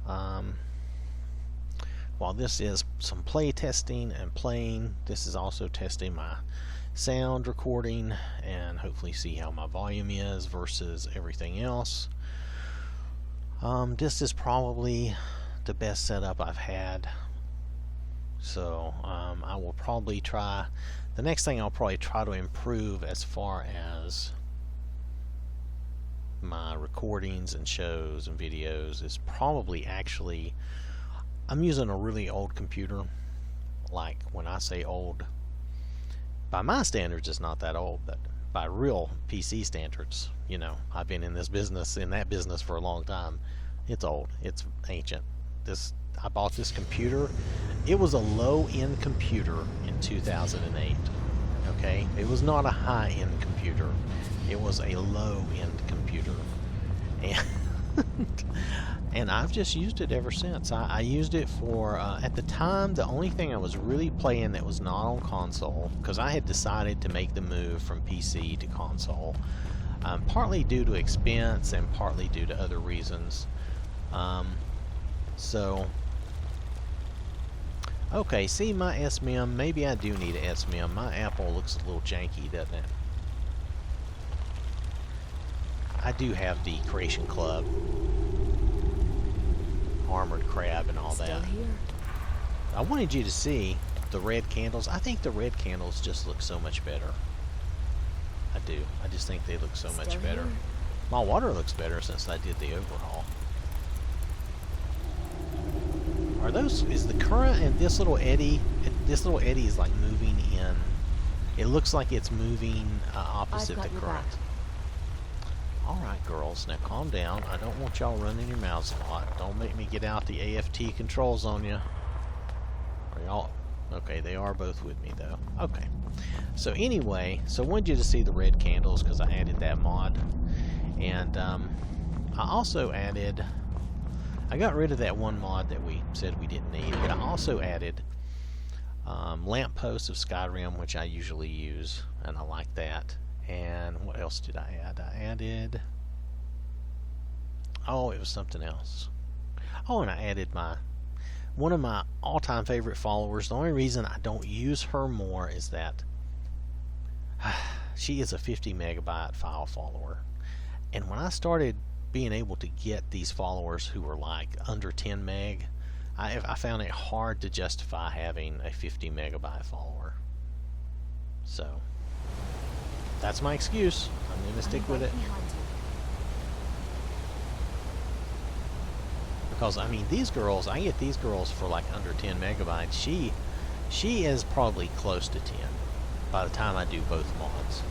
Um, while this is some play testing and playing, this is also testing my sound recording and hopefully see how my volume is versus everything else. This is probably the best setup I've had, so I will probably try, the next thing I'll probably try to improve as far as my recordings and shows and videos is probably actually, I'm using a really old computer. Like, when I say old, by my standards it's not that old, but by real PC standards, you know, I've been in this business, in that business for a long time. It's old, it's ancient. I bought this computer, it was a low-end computer in 2008. Okay, it was not a high-end computer, it was a low-end computer, and I've just used it ever since. I used it for at the time the only thing I was really playing that was not on console, because I had decided to make the move from PC to console, partly due to expense and partly due to other reasons. Okay, see my SMM, maybe I do need a SMM. My Apple looks a little janky, doesn't it? I do have the Creation Club, Armored Crab and all that. I wanted you to see the red candles. I think the red candles just look so much better. I do. I just think they look so much better. My water looks better since I did the overhaul. Are those, is the current and this little eddy is like moving in, it looks like it's moving opposite the current. Alright girls, now calm down. I don't want y'all running your mouths a lot. Don't make me get out the AFT controls on you. Are y'all, okay, they are both with me though. Okay, so anyway, so I wanted you to see the red candles because I added that mod. And I also added, I got rid of that one mod that we said we didn't need, but I also added Lampposts of Skyrim, which I usually use, and I like that. And what else did I add? I added, oh, it was something else. Oh, and I added one of my all-time favorite followers. The only reason I don't use her more is that she is a 50 megabyte file follower. And when I started being able to get these followers who were like under 10 meg, I found it hard to justify having a 50 megabyte follower. So that's my excuse. I'm going to stick with it. Because I mean, these girls, I get these girls for like under 10 megabytes. She is probably close to 10 by the time I do both mods.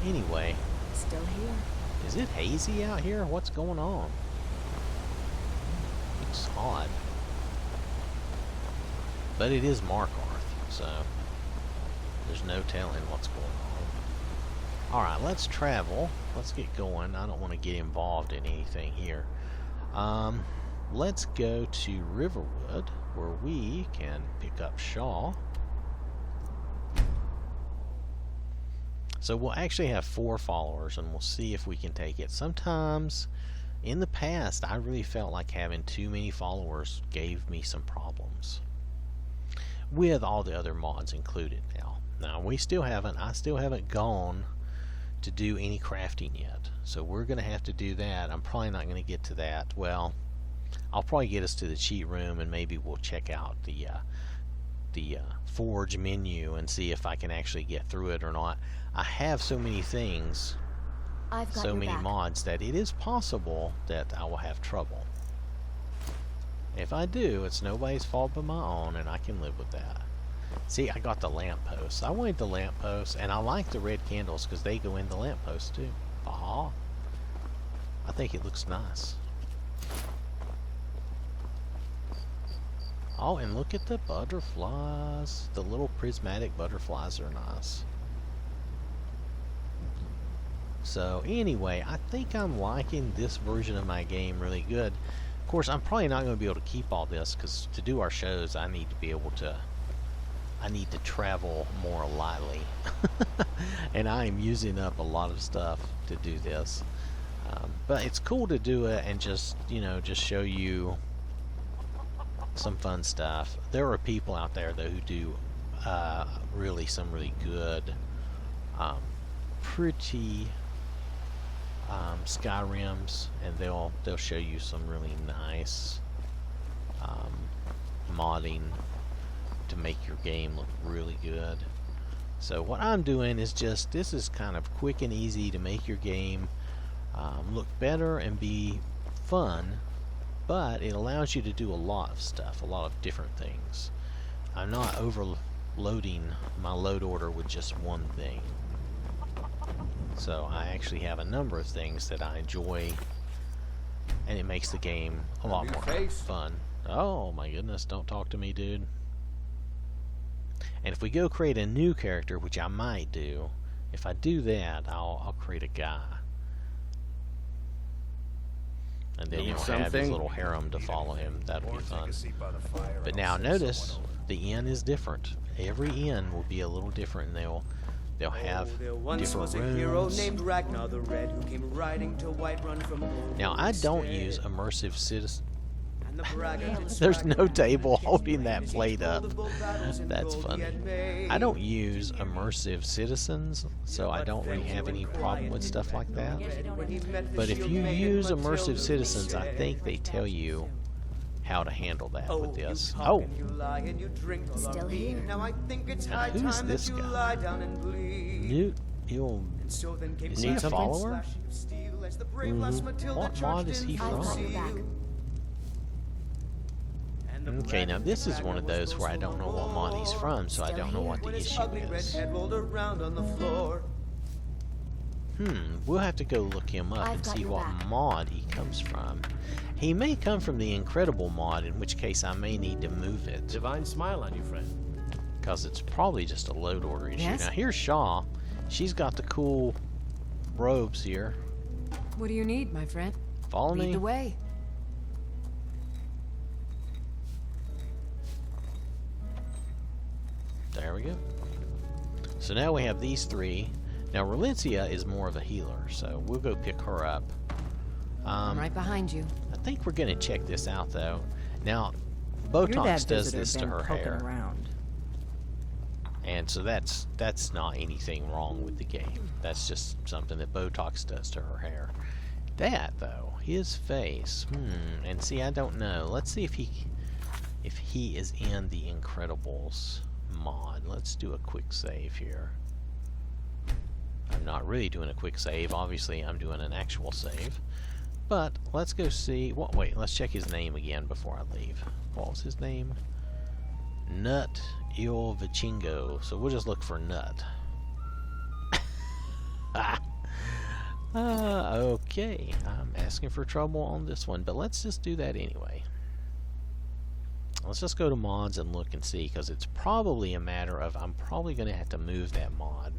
Anyway, still here. Is it hazy out here? What's going on? Looks odd. But it is Markarth, so there's no telling what's going on. Alright, let's travel. Let's get going. I don't want to get involved in anything here. Let's go to Riverwood, where we can pick up Shaw. So we'll actually have 4 followers, and we'll see if we can take it. Sometimes, in the past, I really felt like having too many followers gave me some problems. With all the other mods included now. Now, I still haven't gone to do any crafting yet. So we're going to have to do that. I'm probably not going to get to that. Well, I'll probably get us to the cheat room, and maybe we'll check out the forge menu and see if I can actually get through it or not. I have so many things, so many mods, that it is possible that I will have trouble. If I do, it's nobody's fault but my own, and I can live with that. See, I got the lampposts. I wanted the lampposts, and I like the red candles because they go in the lampposts too. Aha! I think it looks nice. Oh, and look at the butterflies. The little prismatic butterflies are nice. So anyway, I think I'm liking this version of my game really good. Of course, I'm probably not going to be able to keep all this, because to do our shows, I need to be able to, I need to travel more lightly. And I am using up a lot of stuff to do this. But it's cool to do it and just, you know, just show you some fun stuff. There are people out there though who do some really good, pretty Skyrims, and they'll show you some really nice modding to make your game look really good. So what I'm doing is just, this is kind of quick and easy to make your game look better and be fun, but it allows you to do a lot of stuff, a lot of different things. I'm not overloading my load order with just one thing. So I actually have a number of things that I enjoy, and it makes the game a lot more fun. Oh my goodness, don't talk to me, dude. And if we go create a new character, which I might do, if I do that, I'll create a guy. And then he'll have his little harem to follow him. That'll be fun. But now notice, the inn is different. Every inn will be a little different, and they'll have different rooms. Now I don't use immersive citizen. There's no table holding that plate up. That's funny. I don't use immersive citizens, so I don't really have any problem with stuff like that. But if you use immersive citizens, I think they tell you how to handle that with this. Oh! Still here. Now who's this guy? Newt, is he a follower? What mod is he from? Okay, now this is one of those where I don't know what mod he's from, so I don't know what the issue is. We'll have to go look him up and see what mod he comes from. He may come from the Incredible mod, in which case I may need to move it. Divine smile on you, friend. Because it's probably just a load order issue. Yes? Now here's Shaw. She's got the cool robes here. What do you need, my friend? Follow me. Lead the way. There we go. So now we have these three. Now Relentia is more of a healer, so we'll go pick her up. I'm right behind you. I think we're going to check this out, though. Now, Botox does this to her hair. Around. And so that's not anything wrong with the game. That's just something that Botox does to her hair. That, though, his face. And see, I don't know. Let's see if he is in the Incredibles mod. Let's do a quick save here. I'm not really doing a quick save. Obviously, I'm doing an actual save. But let's go see. Wait, let's check his name again before I leave. What was his name? Nut Il Vichingo. So we'll just look for Nut. Okay. I'm asking for trouble on this one, but let's just do that anyway. Let's just go to mods and look and see, because it's probably a matter of I'm probably going to have to move that mod.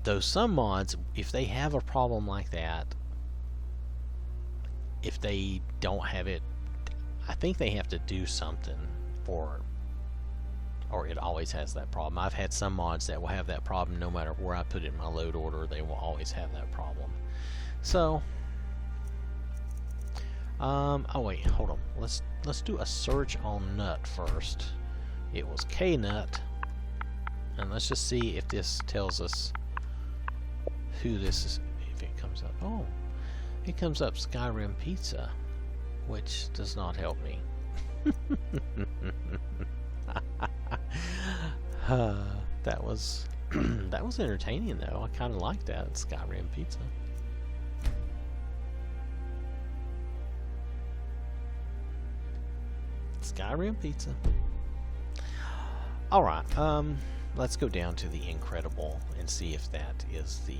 Though some mods, if they have a problem like that, if they don't have it, I think they have to do something, or it always has that problem. I've had some mods that will have that problem no matter where I put it in my load order. They will always have that problem. So, oh wait, hold on. Let's do a search on Nut first. It was K-Nut, and let's just see if this tells us who this is. If it comes up, oh, it comes up Skyrim Pizza, which does not help me. That was that was entertaining though. I kind of like that, Skyrim Pizza. Skyrim Pizza. All right, let's go down to the Incredible and see if that is the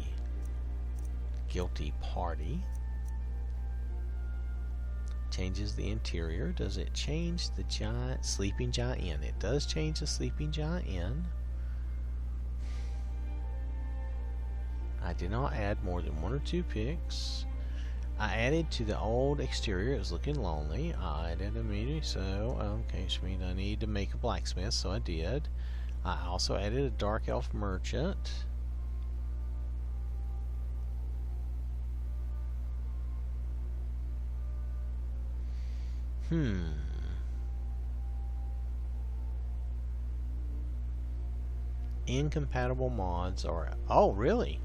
guilty party. Changes the interior. Does it change the sleeping giant inn? It does change the sleeping giant inn. I did not add more than 1 or 2 picks. I added to the old exterior. It was looking lonely. I added immediately, so okay, which means I need to make a blacksmith, so I did. I also added a dark elf merchant. Incompatible mods are... Oh, really?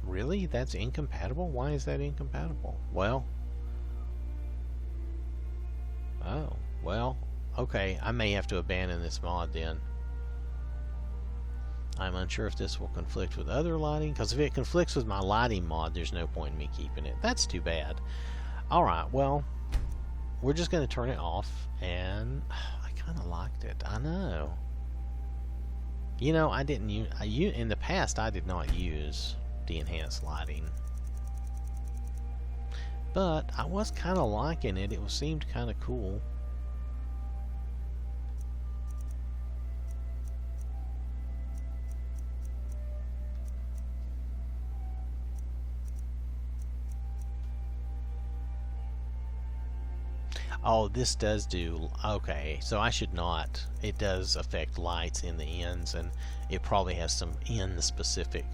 Really? That's incompatible? Why is that incompatible? Well... Oh, well... Okay, I may have to abandon this mod then. I'm unsure if this will conflict with other lighting, because if it conflicts with my lighting mod, there's no point in me keeping it. That's too bad. Alright, well... We're just going to turn it off, and... I kind of liked it. I know. You know, I didn't use... in the past, I did not use the enhanced lighting. But I was kind of liking it. It seemed kind of cool. Oh, this does do... Okay, so I should not. It does affect lights in the ends, and it probably has some end-specific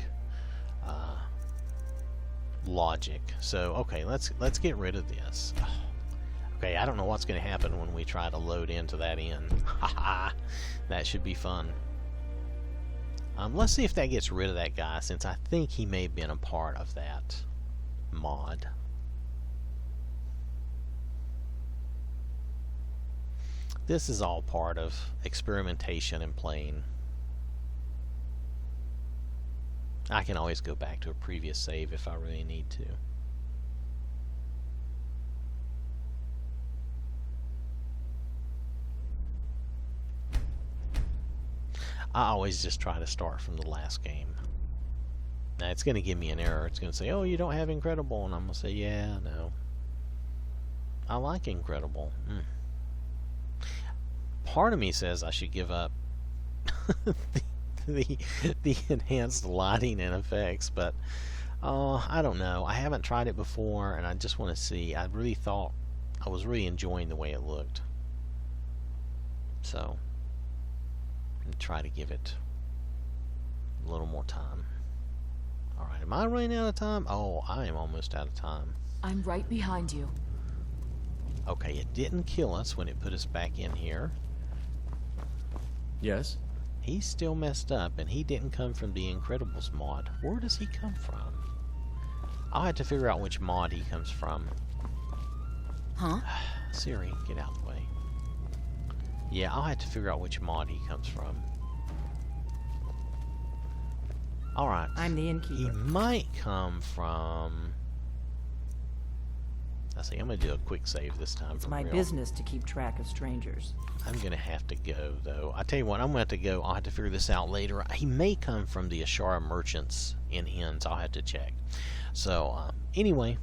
logic. So, okay, let's get rid of this. Okay, I don't know what's going to happen when we try to load into that end. Haha, that should be fun. Let's see if that gets rid of that guy, since I think he may have been a part of that mod. This is all part of experimentation and playing. I can always go back to a previous save if I really need to. I always just try to start from the last game. Now it's going to give me an error. It's going to say, oh, you don't have Incredible. And I'm going to say, yeah, no. I like Incredible. Part of me says I should give up the enhanced lighting and effects, but I don't know. I haven't tried it before, and I just want to see. I really thought I was really enjoying the way it looked, so I'm gonna try to give it a little more time. All right, am I running out of time? Oh, I am almost out of time. I'm right behind you. Okay, it didn't kill us when it put us back in here. Yes? He's still messed up, and he didn't come from the Incredibles mod. Where does he come from? I'll have to figure out which mod he comes from. Huh? Siri, get out of the way. Yeah, I'll have to figure out which mod he comes from. Alright. I'm the He innkeeper. might come from... Let's see, I'm going to do a quick save this time. It's for my real. business to keep track of strangers. I'm going to have to go, though. I tell you what, I'm going to have to go. I'll have to figure this out later. He may come from the Ashara merchants in Ends. I'll have to check. So, anyway,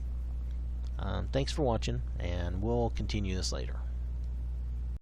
thanks for watching, and we'll continue this later.